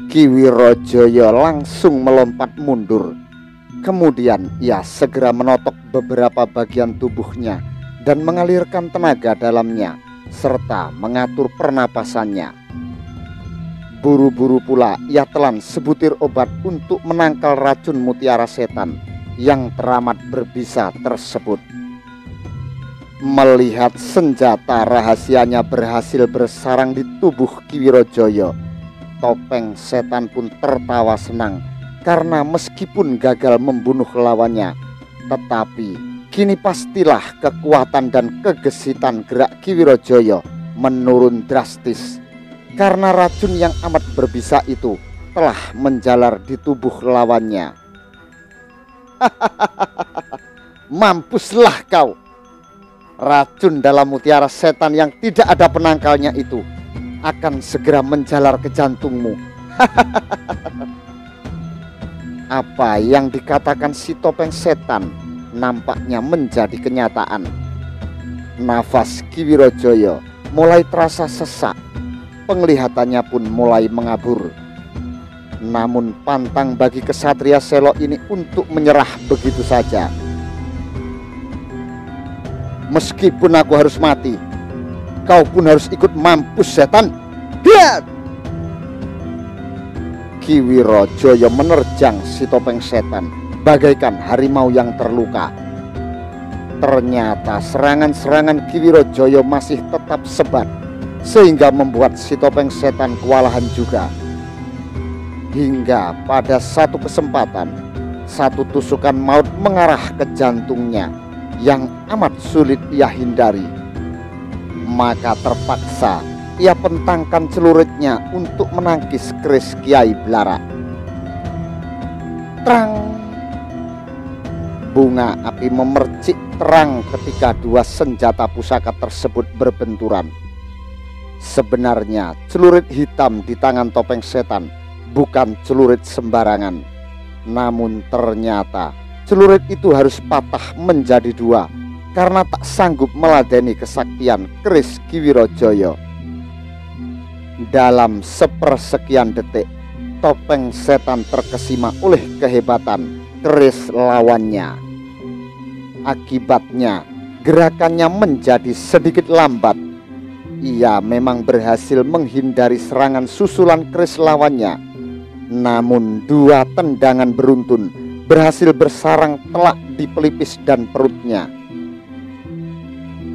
Ki Wirojaya langsung melompat mundur. Kemudian ia segera menotok beberapa bagian tubuhnya dan mengalirkan tenaga dalamnya serta mengatur pernapasannya. Buru-buru pula ia telan sebutir obat untuk menangkal racun mutiara setan yang teramat berbisa tersebut. Melihat senjata rahasianya berhasil bersarang di tubuh Ki Wirojaya, topeng setan pun tertawa senang karena meskipun gagal membunuh lawannya, tetapi kini pastilah kekuatan dan kegesitan gerak Ki Wirojaya menurun drastis karena racun yang amat berbisa itu telah menjalar di tubuh lawannya. Mampuslah kau! Racun dalam mutiara setan yang tidak ada penangkalnya itu akan segera menjalar ke jantungmu. Apa yang dikatakan si topeng setan nampaknya menjadi kenyataan. Nafas Ki Wirojaya mulai terasa sesak, penglihatannya pun mulai mengabur. Namun pantang bagi kesatria Selo ini untuk menyerah begitu saja. Meskipun aku harus mati, kau pun harus ikut mampus setan. Lihat! Ki Wirojaya menerjang si topeng setan bagaikan harimau yang terluka. Ternyata serangan-serangan Ki Wirojaya masih tetap sebat, sehingga membuat si topeng setan kewalahan juga. Hingga pada satu kesempatan, satu tusukan maut mengarah ke jantungnya yang amat sulit ia hindari. Maka terpaksa ia pentangkan celuritnya untuk menangkis keris Kiai Blara. Terang! Bunga api memercik terang ketika dua senjata pusaka tersebut berbenturan. Sebenarnya celurit hitam di tangan topeng setan bukan celurit sembarangan. Namun ternyata celurit itu harus patah menjadi dua karena tak sanggup meladeni kesaktian keris Ki Wirojaya. Dalam sepersekian detik, topeng setan terkesima oleh kehebatan keris lawannya. Akibatnya, gerakannya menjadi sedikit lambat. Ia memang berhasil menghindari serangan susulan keris lawannya. Namun dua tendangan beruntun berhasil bersarang telak di pelipis dan perutnya.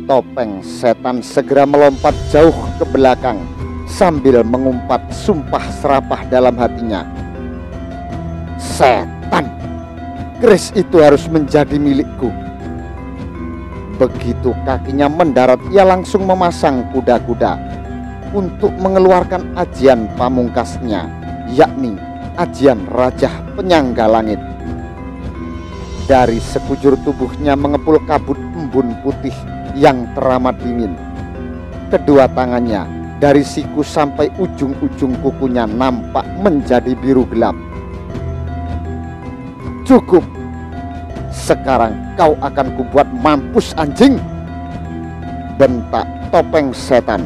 Topeng setan segera melompat jauh ke belakang sambil mengumpat sumpah serapah dalam hatinya. Setan, keris itu harus menjadi milikku. Begitu kakinya mendarat, ia langsung memasang kuda-kuda untuk mengeluarkan ajian pamungkasnya, yakni ajian Rajah Penyangga Langit. Dari sekujur tubuhnya mengepul kabut embun putih yang teramat dingin. Kedua tangannya dari siku sampai ujung-ujung kukunya nampak menjadi biru gelap. Cukup, sekarang kau akan kubuat mampus anjing, bentak topeng setan.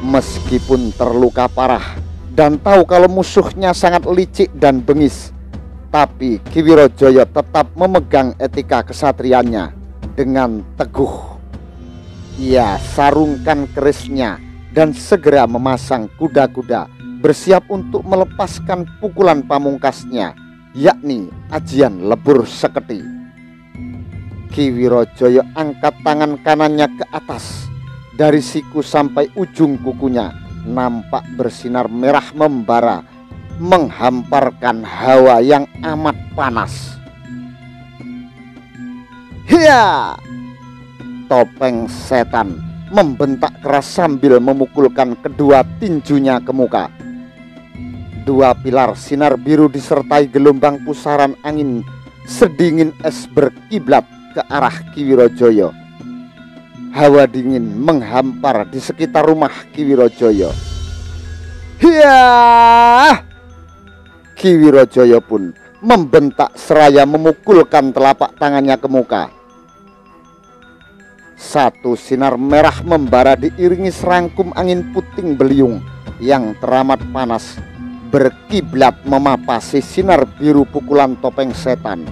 Meskipun terluka parah dan tahu kalau musuhnya sangat licik dan bengis, tapi Ki Wirojaya tetap memegang etika kesatriannya dengan teguh. Ia sarungkan kerisnya dan segera memasang kuda-kuda bersiap untuk melepaskan pukulan pamungkasnya, yakni ajian lebur seketi. Ki Wirojaya angkat tangan kanannya ke atas. Dari siku sampai ujung kukunya nampak bersinar merah membara, menghamparkan hawa yang amat panas. Hiya! Topeng setan membentak keras sambil memukulkan kedua tinjunya ke muka. Dua pilar sinar biru disertai gelombang pusaran angin sedingin es berkiblat ke arah Ki Wirojaya. Hawa dingin menghampar di sekitar rumah Ki Wirojaya. Hiya! Ki Wirojaya pun membentak seraya memukulkan telapak tangannya ke muka. Satu sinar merah membara diiringi serangkum angin puting beliung yang teramat panas berkiblat memapasi sinar biru pukulan topeng setan.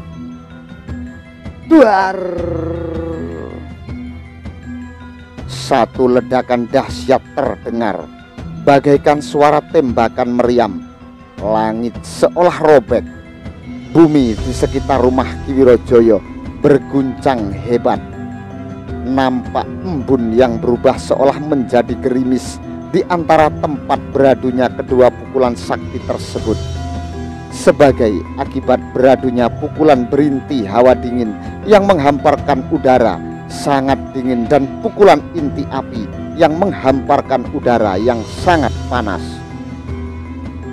Duar! Satu ledakan dahsyat terdengar, bagaikan suara tembakan meriam. Langit seolah robek. Bumi di sekitar rumah Ki Wirojoyo berguncang hebat. Nampak embun yang berubah seolah menjadi gerimis di antara tempat beradunya kedua pukulan sakti tersebut. Sebagai akibat beradunya pukulan berinti hawa dingin yang menghamparkan udara sangat dingin dan pukulan inti api yang menghamparkan udara yang sangat panas.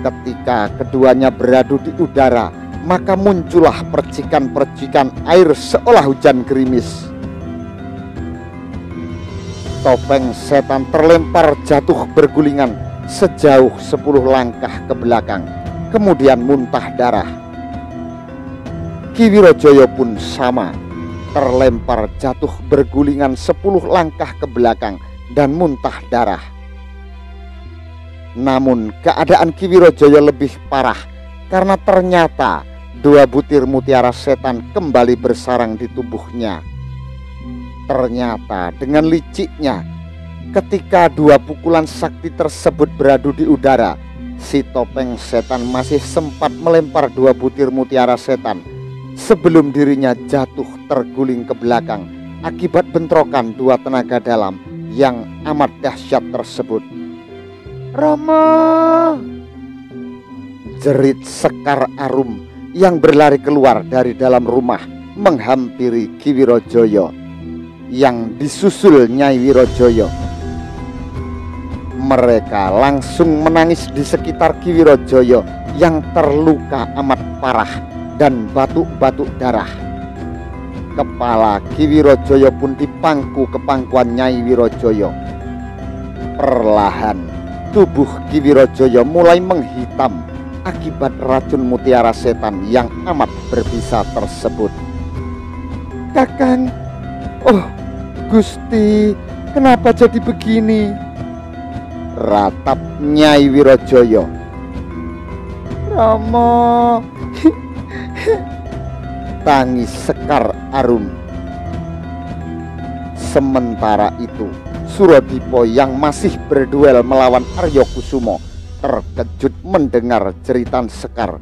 Ketika keduanya beradu di udara, maka muncullah percikan-percikan air seolah hujan gerimis. Topeng setan terlempar jatuh bergulingan sejauh 10 langkah ke belakang, kemudian muntah darah. Ki Wirojoyo pun sama, terlempar jatuh bergulingan 10 langkah ke belakang dan muntah darah. Namun keadaan Ki Wirojoyo lebih parah karena ternyata 2 butir mutiara setan kembali bersarang di tubuhnya. Ternyata dengan liciknya, ketika 2 pukulan sakti tersebut beradu di udara, si topeng setan masih sempat melempar 2 butir mutiara setan sebelum dirinya jatuh terguling ke belakang akibat bentrokan 2 tenaga dalam yang amat dahsyat tersebut. "Rama!" jerit Sekar Arum yang berlari keluar dari dalam rumah menghampiri Ki Wirojoyo yang disusul Nyai Wirojoyo. Mereka langsung menangis di sekitar Ki Wirojoyo yang terluka amat parah dan batuk-batuk darah. Kepala Ki Wirojoyo pun dipangku ke pangkuan Nyai Wirojoyo. Perlahan tubuh Ki Wirojoyo mulai menghitam akibat racun mutiara setan yang amat berbisa tersebut. "Kakang, oh Gusti, kenapa jadi begini?" ratap Nyai Wirojoyo. "Rama," tangis Sekar Arum. Sementara itu, Surodipo yang masih berduel melawan Aryo Kusumo terkejut mendengar jeritan Sekar.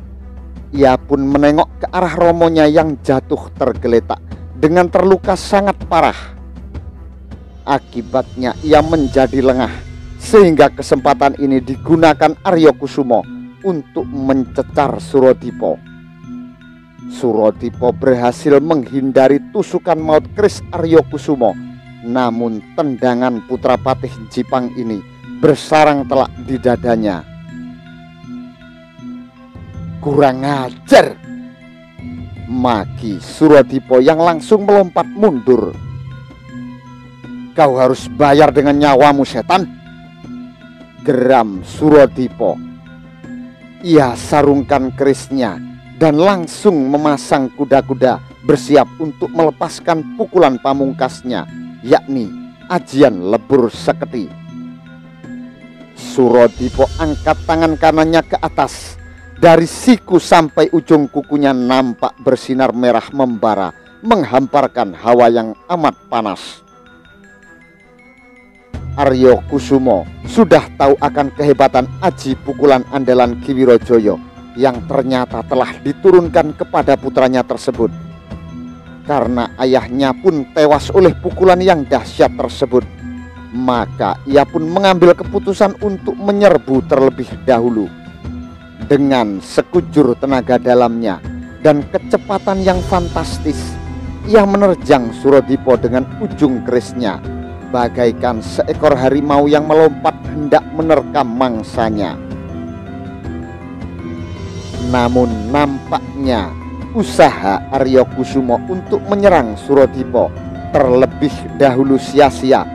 Ia pun menengok ke arah romonya yang jatuh tergeletak dengan terluka sangat parah. Akibatnya ia menjadi lengah, sehingga kesempatan ini digunakan Aryo Kusumo untuk mencecar Surodipo. Surodipo berhasil menghindari tusukan maut keris Aryo Kusumo, namun tendangan putra patih Jipang ini bersarang telak di dadanya. "Kurang ajar!" maki Surodipo yang langsung melompat mundur. "Kau harus bayar dengan nyawamu, setan!" geram Surodipo. Ia sarungkan kerisnya dan langsung memasang kuda-kuda bersiap untuk melepaskan pukulan pamungkasnya, yakni ajian lebur seketi. Surodipo angkat tangan kanannya ke atas. Dari siku sampai ujung kukunya nampak bersinar merah membara, menghamparkan hawa yang amat panas. Aryo Kusumo sudah tahu akan kehebatan aji pukulan andalan Ki Wirojoyo yang ternyata telah diturunkan kepada putranya tersebut. Karena ayahnya pun tewas oleh pukulan yang dahsyat tersebut, maka ia pun mengambil keputusan untuk menyerbu terlebih dahulu. Dengan sekujur tenaga dalamnya dan kecepatan yang fantastis, ia menerjang Surodipo dengan ujung kerisnya, bagaikan seekor harimau yang melompat hendak menerkam mangsanya. Namun nampaknya usaha Aryo Kusumo untuk menyerang Surodipo terlebih dahulu sia-sia,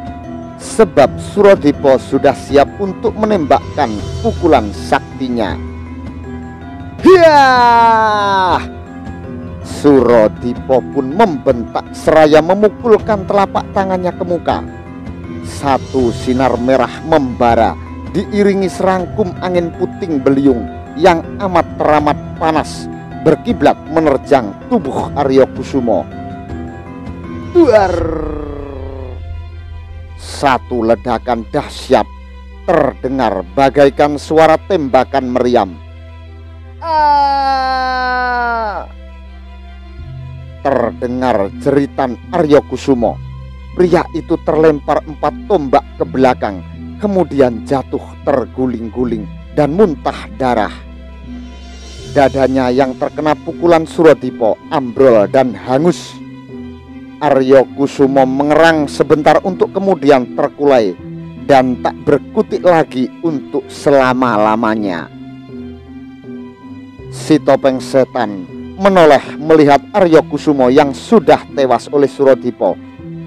sebab Surodipo sudah siap untuk menembakkan pukulan saktinya. Hiya! Surodipo pun membentak seraya memukulkan telapak tangannya ke muka. Satu sinar merah membara diiringi serangkum angin puting beliung yang amat teramat panas berkiblat menerjang tubuh Arya Kusumo. Duar! Satu ledakan dahsyat terdengar bagaikan suara tembakan meriam. Terdengar jeritan Arya Kusumo. Pria itu terlempar 4 tombak ke belakang, kemudian jatuh terguling-guling dan muntah darah. Dadanya yang terkena pukulan Suradipa ambrol dan hangus. Arya Kusumo mengerang sebentar untuk kemudian terkulai dan tak berkutik lagi untuk selama-lamanya. Si topeng setan menoleh melihat Arya Kusumo yang sudah tewas oleh Suradipa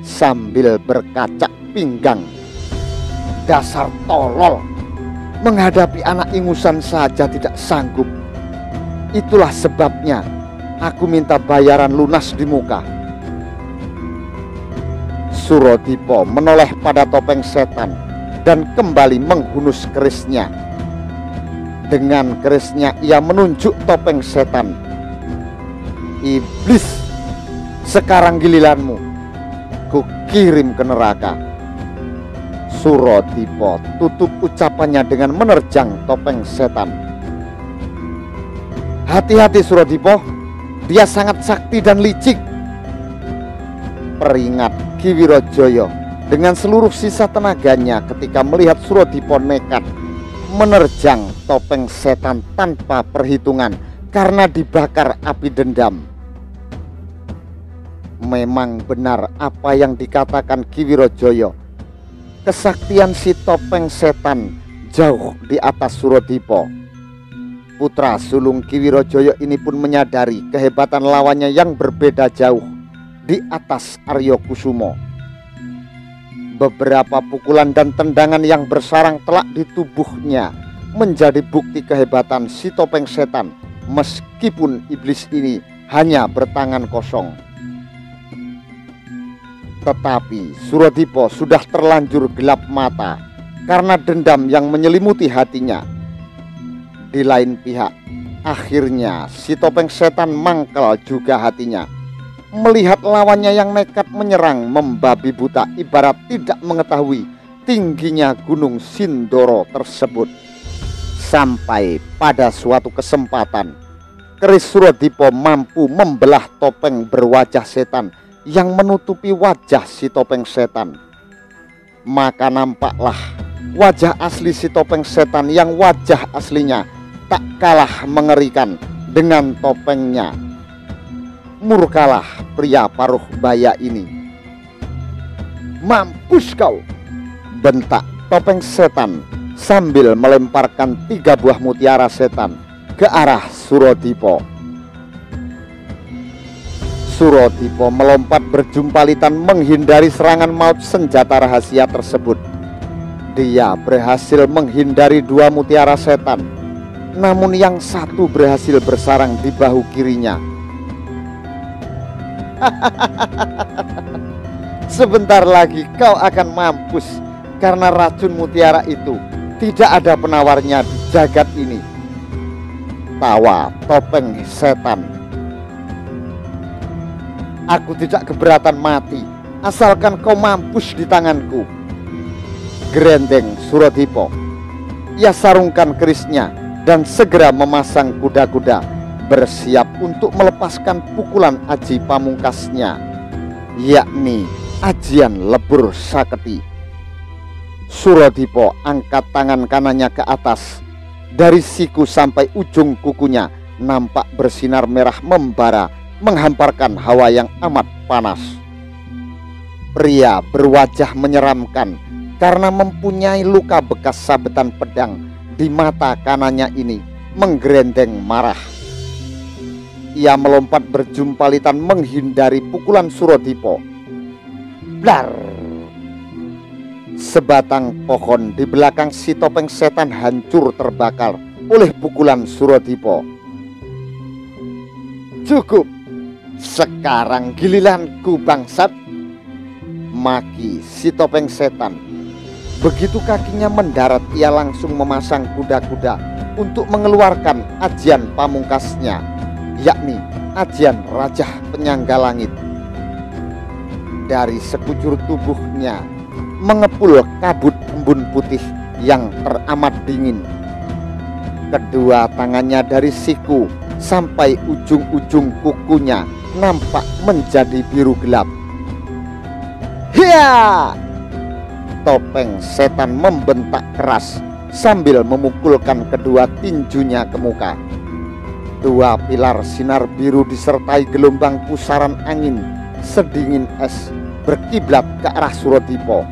sambil berkacak pinggang. Dasar tolol, menghadapi anak ingusan saja tidak sanggup. Itulah sebabnya aku minta bayaran lunas di muka. Suradipa menoleh pada topeng setan dan kembali menghunus kerisnya. Dengan kerisnya ia menunjuk topeng setan. Iblis, sekarang giliranmu. Ku kirim ke neraka. Suradipa tutup ucapannya dengan menerjang topeng setan. Hati-hati Suradipa, dia sangat sakti dan licik. Peringat Ki Wirojaya dengan seluruh sisa tenaganya ketika melihat Suradipa nekat menerjang topeng setan tanpa perhitungan karena dibakar api dendam. Memang benar apa yang dikatakan Ki Wirojaya. Kesaktian si topeng setan jauh di atas Suradipa. Putra sulung Ki Wirojaya ini pun menyadari kehebatan lawannya yang berbeda jauh di atas Arya Kusumo. Beberapa pukulan dan tendangan yang bersarang telak di tubuhnya menjadi bukti kehebatan si topeng setan, meskipun iblis ini hanya bertangan kosong. Tetapi Suradipa sudah terlanjur gelap mata karena dendam yang menyelimuti hatinya. Di lain pihak, akhirnya si topeng setan mangkal juga hatinya. Melihat lawannya yang nekat menyerang membabi buta ibarat tidak mengetahui tingginya gunung Sindoro tersebut. Sampai pada suatu kesempatan, keris Suradipa mampu membelah topeng berwajah setan yang menutupi wajah si topeng setan. Maka nampaklah wajah asli si topeng setan yang wajah aslinya tak kalah mengerikan dengan topengnya. Murkalah pria paruh baya ini. Mampus kau, bentak topeng setan sambil melemparkan 3 buah mutiara setan ke arah Suradipa. Suradipa melompat berjumpalitan menghindari serangan maut senjata rahasia tersebut. Dia berhasil menghindari 2 mutiara setan, namun yang satu berhasil bersarang di bahu kirinya. Sebentar lagi kau akan mampus karena racun mutiara itu tidak ada penawarnya di jagat ini. Tawa topeng setan. Aku tidak keberatan mati asalkan kau mampus di tanganku. Gerendeng Suradipa. Ia sarungkan kerisnya dan segera memasang kuda-kuda bersiap untuk melepaskan pukulan aji pamungkasnya, yakni ajian lebur saketi. Suradipa angkat tangan kanannya ke atas. Dari siku sampai ujung kukunya nampak bersinar merah membara, menghamparkan hawa yang amat panas. Pria berwajah menyeramkan karena mempunyai luka bekas sabetan pedang di mata kanannya ini menggerendeng marah. Ia melompat berjumpalitan menghindari pukulan Suradipa. Blar! Sebatang pohon di belakang si topeng setan hancur terbakar oleh pukulan Suradipa. Cukup, sekarang giliranku bangsat, maki si topeng setan. Begitu kakinya mendarat, ia langsung memasang kuda-kuda untuk mengeluarkan ajian pamungkasnya, yakni ajian Rajah Penyangga Langit. Dari sekujur tubuhnya mengepul kabut embun putih yang teramat dingin. Kedua tangannya dari siku sampai ujung-ujung kukunya nampak menjadi biru gelap. Hiya! Topeng Setan membentak keras sambil memukulkan kedua tinjunya ke muka. Dua pilar sinar biru disertai gelombang pusaran angin sedingin es berkiblat ke arah Suradipo.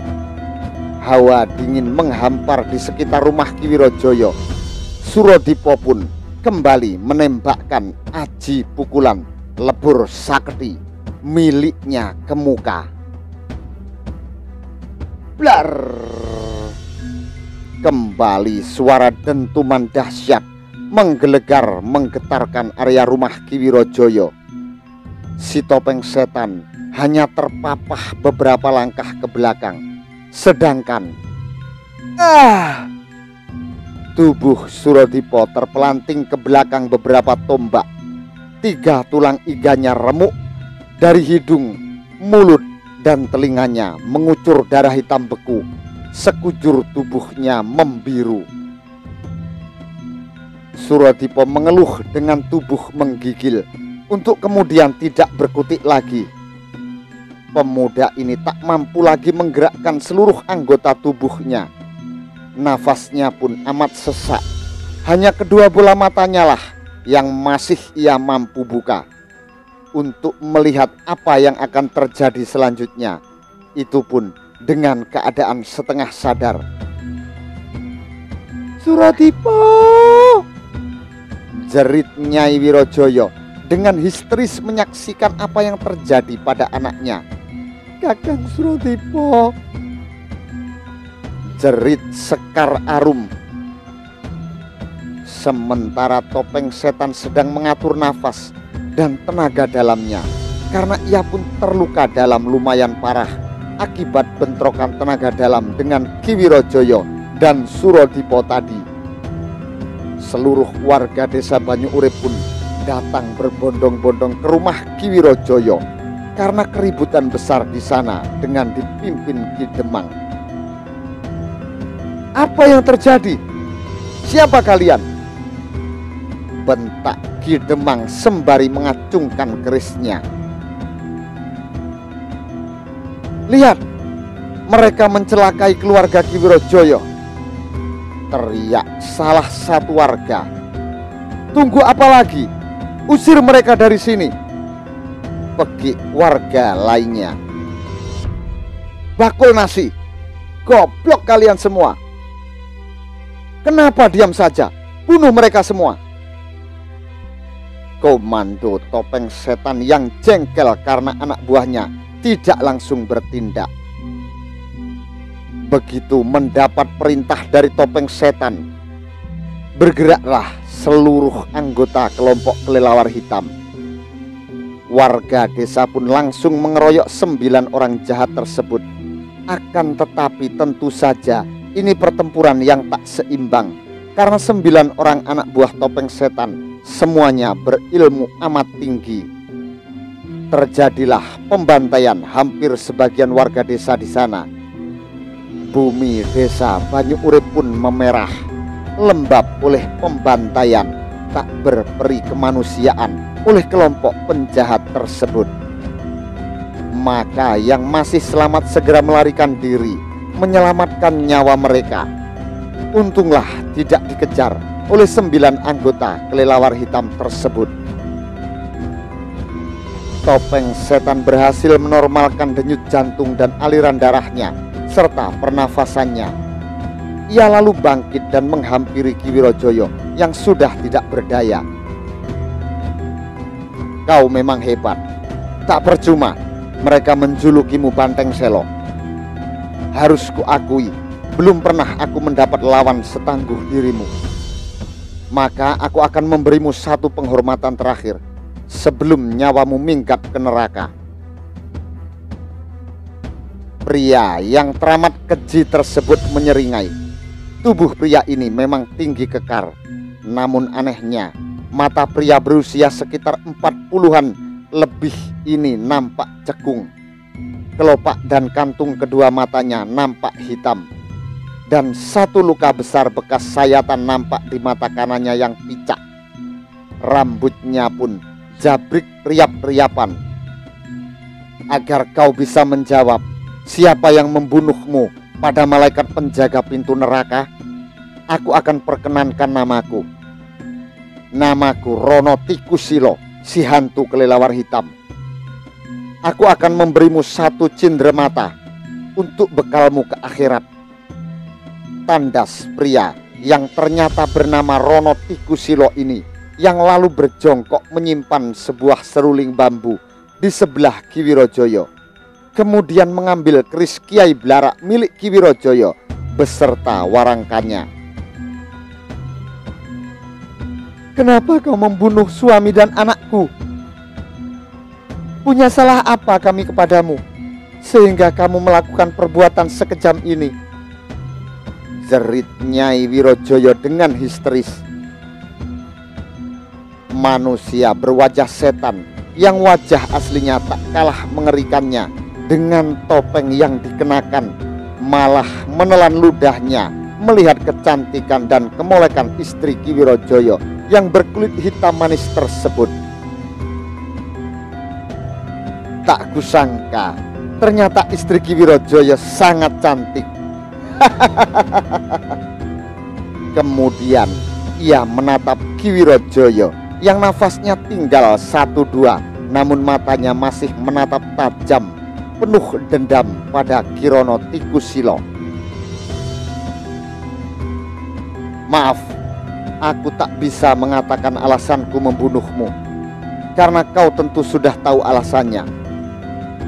Hawa dingin menghampar di sekitar rumah Ki Wirojoyo. Suradipo pun kembali menembakkan aji pukulan lebur sakti miliknya ke muka. Blar! Kembali suara dentuman dahsyat menggelegar menggetarkan area rumah Ki Wirojoyo. Si Topeng Setan hanya terpapah beberapa langkah ke belakang, sedangkan tubuh Suradipo terpelanting ke belakang beberapa tombak. 3 tulang iganya remuk, dari hidung, mulut, dan telinganya mengucur darah hitam beku. Sekujur tubuhnya membiru. Suradipo mengeluh dengan tubuh menggigil untuk kemudian tidak berkutik lagi. Pemuda ini tak mampu lagi menggerakkan seluruh anggota tubuhnya. Nafasnya pun amat sesak. Hanya kedua bola matanya lah yang masih ia mampu buka untuk melihat apa yang akan terjadi selanjutnya. Itu pun dengan keadaan setengah sadar. Suradipo! Jerit Nyai Wirojoyo dengan histeris menyaksikan apa yang terjadi pada anaknya. Kakang Suradipo! Jerit Sekar Arum. Sementara Topeng Setan sedang mengatur nafas dan tenaga dalamnya, karena ia pun terluka dalam lumayan parah akibat bentrokan tenaga dalam dengan Ki Wirojoyo dan Suradipo tadi. Seluruh warga desa Banyu Urip pun datang berbondong-bondong ke rumah Ki Wirojoyo karena keributan besar di sana dengan dipimpin Ki Demang. Apa yang terjadi? Siapa kalian? Bentak Ki Demang sembari mengacungkan kerisnya. Lihat, mereka mencelakai keluarga Ki Wirojoyo, teriak salah satu warga. Tunggu apa lagi? Usir mereka dari sini, pekik warga lainnya. Bakul nasi, goblok kalian semua. Kenapa diam saja? Bunuh mereka semua. Komando Topeng Setan yang jengkel karena anak buahnya tidak langsung bertindak. Begitu mendapat perintah dari Topeng Setan, bergeraklah seluruh anggota kelompok kelelawar hitam. Warga desa pun langsung mengeroyok 9 orang jahat tersebut. Akan tetapi tentu saja ini pertempuran yang tak seimbang, karena 9 orang anak buah Topeng Setan semuanya berilmu amat tinggi. Terjadilah pembantaian hampir sebagian warga desa di sana. Bumi desa Banyu Urip pun memerah, lembab oleh pembantaian tak berperi kemanusiaan oleh kelompok penjahat tersebut. Maka yang masih selamat segera melarikan diri, menyelamatkan nyawa mereka. Untunglah tidak dikejar oleh 9 anggota kelelawar hitam tersebut. Topeng Setan berhasil menormalkan denyut jantung dan aliran darahnya serta pernafasannya. Ia lalu bangkit dan menghampiri Ki Wirojoyo yang sudah tidak berdaya. Kau memang hebat. Tak percuma mereka menjulukimu Banteng Selo. Harus kuakui, belum pernah aku mendapat lawan setangguh dirimu. Maka aku akan memberimu satu penghormatan terakhir sebelum nyawamu minggat ke neraka. Pria yang teramat keji tersebut menyeringai. Tubuh pria ini memang tinggi kekar, namun anehnya mata pria berusia sekitar 40-an lebih ini nampak cekung. Kelopak dan kantung kedua matanya nampak hitam, dan satu luka besar bekas sayatan nampak di mata kanannya yang picak. Rambutnya pun jabrik riap-riapan. Agar kau bisa menjawab siapa yang membunuhmu pada malaikat penjaga pintu neraka, aku akan perkenankan namaku. Namaku Rono Tikusilo, si hantu kelelawar hitam. Aku akan memberimu 1 cindramata untuk bekalmu ke akhirat. Tandas pria yang ternyata bernama Rono Tikusilo ini yang lalu berjongkok menyimpan sebuah seruling bambu di sebelah Ki Wirojoyo, kemudian mengambil keris Kiai Blarak milik Ki Wirojoyo beserta warangkannya. Kenapa kau membunuh suami dan anakku? Punya salah apa kami kepadamu sehingga kamu melakukan perbuatan sekejam ini? Jerit Nyai Wirojoyo dengan histeris. Manusia berwajah setan yang wajah aslinya tak kalah mengerikannya dengan topeng yang dikenakan malah menelan ludahnya melihat kecantikan dan kemolekan istri Ki Wirojoyo yang berkulit hitam manis tersebut. Tak kusangka ternyata istri Ki Wirojoyo sangat cantik. Kemudian ia menatap Ki Wirojoyo yang nafasnya tinggal 1-2, namun matanya masih menatap tajam, penuh dendam pada Ki Rono Tikusilo. Maaf, aku tak bisa mengatakan alasanku membunuhmu, karena kau tentu sudah tahu alasannya.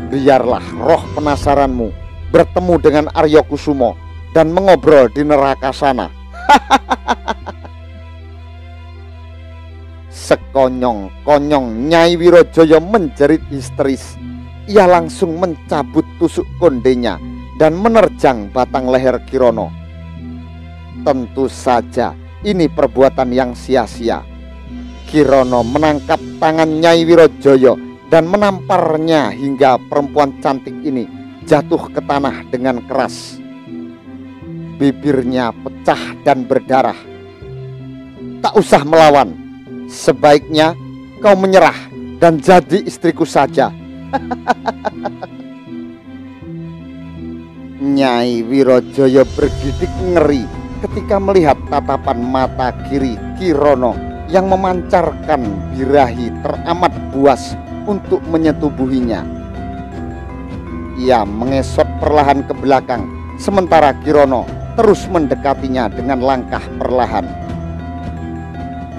Biarlah roh penasaranmu bertemu dengan Aryo Kusumo dan mengobrol di neraka sana. Sekonyong-konyong Nyai Wirojoyo menjerit histeris. Ia langsung mencabut tusuk kondenya dan menerjang batang leher Ki Rono. Tentu saja ini perbuatan yang sia-sia. Ki Rono menangkap tangan Nyai Wirojoyo dan menamparnya hingga perempuan cantik ini jatuh ke tanah dengan keras. Bibirnya pecah dan berdarah. Tak usah melawan, sebaiknya kau menyerah dan jadi istriku saja. Nyai Wirojoyo bergidik ngeri ketika melihat tatapan mata kiri Ki Rono yang memancarkan birahi teramat buas untuk menyetubuhinya. Ia mengesot perlahan ke belakang, sementara Ki Rono terus mendekatinya dengan langkah perlahan.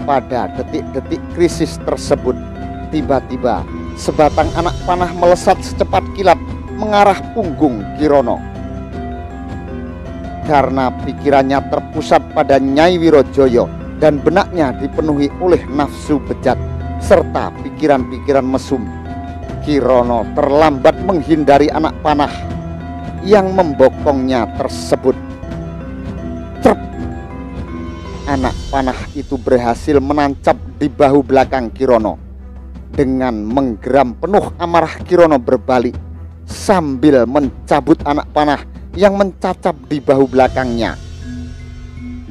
Pada detik-detik krisis tersebut, tiba-tiba sebatang anak panah melesat secepat kilat mengarah punggung Ki Rono. Karena pikirannya terpusat pada Nyai Wirojoyo dan benaknya dipenuhi oleh nafsu bejat serta pikiran-pikiran mesum, Ki Rono terlambat menghindari anak panah yang membokongnya tersebut. Trep! Anak panah itu berhasil menancap di bahu belakang Ki Rono. Dengan menggeram penuh amarah, Ki Rono berbalik sambil mencabut anak panah yang mencacap di bahu belakangnya.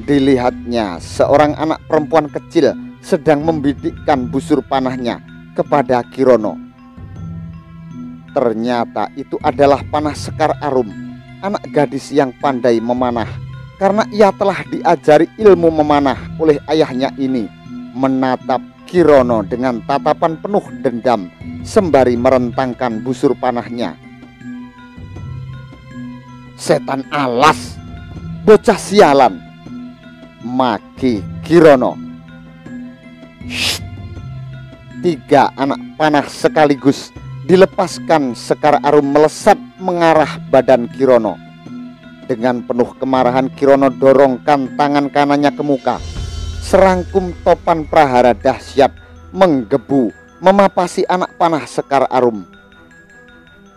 Dilihatnya seorang anak perempuan kecil sedang membidikkan busur panahnya kepada Ki Rono. Ternyata itu adalah panah Sekar Arum, anak gadis yang pandai memanah, karena ia telah diajari ilmu memanah oleh ayahnya ini. Menatap Ki Rono dengan tatapan penuh dendam sembari merentangkan busur panahnya. Setan alas, bocah sialan, maki Ki Rono. Shh. 3 anak panah sekaligus dilepaskan Sekar Arum melesat mengarah badan Ki Rono. Dengan penuh kemarahan, Ki Rono dorongkan tangan kanannya ke muka. Serangkum topan prahara dahsyat menggebu memapasi anak panah Sekar Arum.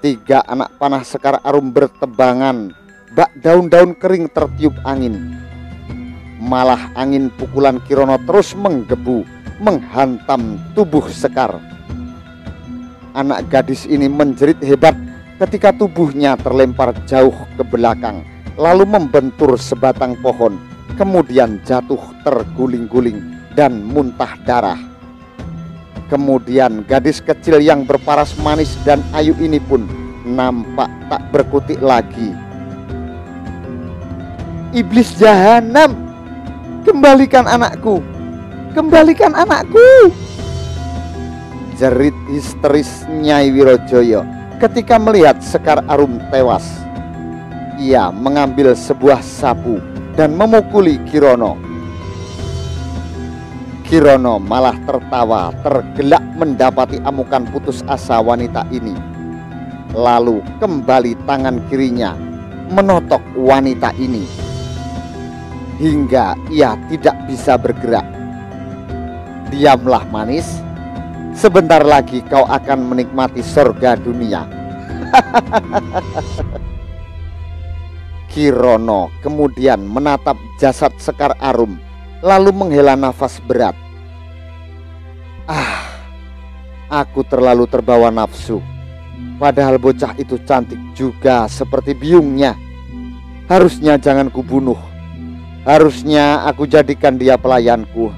Tiga anak panah Sekar Arum bertebangan, bak daun-daun kering tertiup angin. Malah angin pukulan Kirono terus menggebu, menghantam tubuh Sekar. Anak gadis ini menjerit hebat ketika tubuhnya terlempar jauh ke belakang, lalu membentur sebatang pohon, kemudian jatuh terguling-guling dan muntah darah. Kemudian gadis kecil yang berparas manis dan ayu ini pun nampak tak berkutik lagi. Iblis jahanam, kembalikan anakku, kembalikan anakku! Jerit histeris Nyai Wirojoyo ketika melihat Sekar Arum tewas. Ia mengambil sebuah sapu dan memukuli Kirono. Kirono malah tertawa tergelak mendapati amukan putus asa wanita ini. Lalu kembali tangan kirinya menotok wanita ini hingga ia tidak bisa bergerak. Diamlah manis, sebentar lagi kau akan menikmati surga dunia. Kirono kemudian menatap jasad Sekar Arum, lalu menghela nafas berat. Aku terlalu terbawa nafsu. Padahal bocah itu cantik juga seperti biungnya. Harusnya jangan kubunuh. Harusnya aku jadikan dia pelayanku.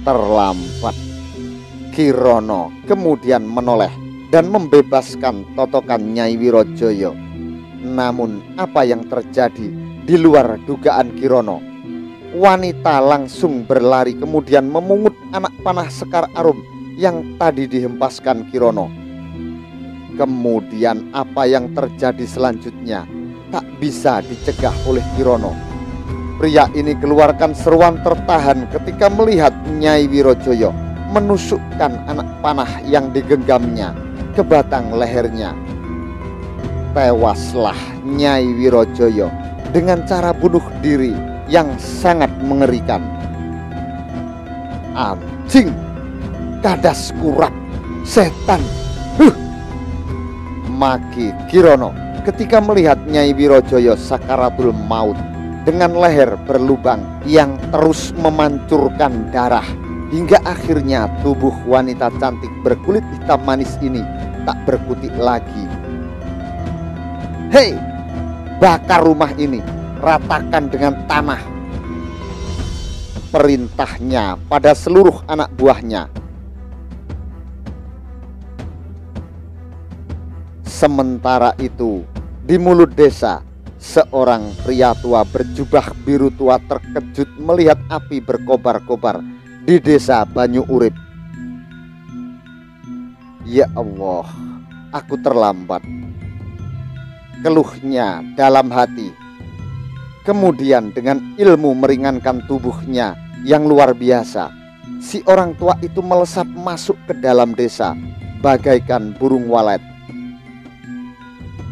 Terlambat. Kirono kemudian menoleh dan membebaskan totokan Nyai Wirojoyo. Namun apa yang terjadi di luar dugaan Kirono. Wanita langsung berlari kemudian memungut anak panah Sekar Arum yang tadi dihempaskan Kirono. Kemudian apa yang terjadi selanjutnya tak bisa dicegah oleh Kirono. Pria ini keluarkan seruan tertahan ketika melihat Nyai Wirojoyo menusukkan anak panah yang digenggamnya ke batang lehernya. Tewaslah Nyai Wirojoyo dengan cara bunuh diri yang sangat mengerikan. Anjing, kadas kurap, setan, maki Kirono ketika melihat Nyai Wirojoyo sakaratul maut dengan leher berlubang yang terus memancurkan darah, hingga akhirnya tubuh wanita cantik berkulit hitam manis ini tak berkutik lagi. Hei, bakar rumah ini, ratakan dengan tanah. Perintahnya pada seluruh anak buahnya. Sementara itu, di mulut desa, seorang pria tua berjubah biru tua terkejut melihat api berkobar-kobar di desa Banyu Urip. Ya Allah, aku terlambat, keluhnya dalam hati. Kemudian dengan ilmu meringankan tubuhnya yang luar biasa, si orang tua itu melesat masuk ke dalam desa bagaikan burung walet.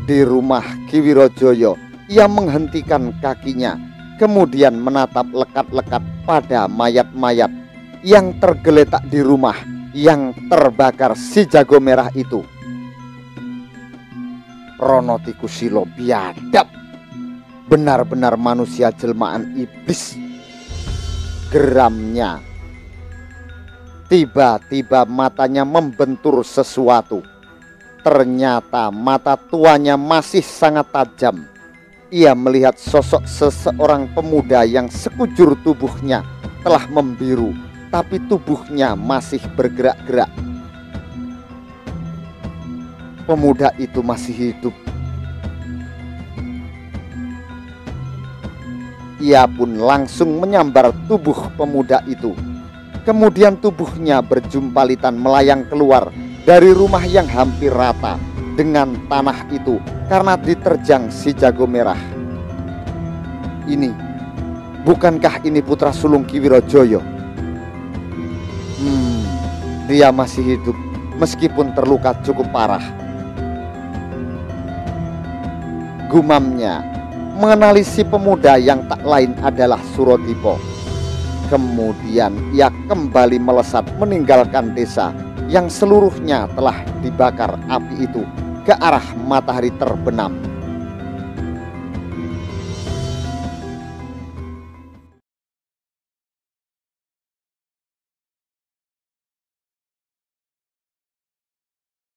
Di rumah Ki Wirojoyo, ia menghentikan kakinya, kemudian menatap lekat-lekat pada mayat-mayat yang tergeletak di rumah yang terbakar si jago merah itu. Ronotikusilo biadab, benar-benar manusia jelmaan iblis, geramnya. Tiba-tiba matanya membentur sesuatu. Ternyata mata tuanya masih sangat tajam. Ia melihat sosok seseorang pemuda yang sekujur tubuhnya telah membiru, tapi tubuhnya masih bergerak-gerak. Pemuda itu masih hidup. Ia pun langsung menyambar tubuh pemuda itu. Kemudian tubuhnya berjumpalitan melayang keluar dari rumah yang hampir rata dengan tanah itu karena diterjang si jago merah. Bukankah ini putra sulung Ki Wirojoyo? Dia masih hidup meskipun terluka cukup parah. Gumamnya mengenali si pemuda yang tak lain adalah Surodipo. Kemudian ia kembali melesat meninggalkan desa yang seluruhnya telah dibakar api itu ke arah matahari terbenam.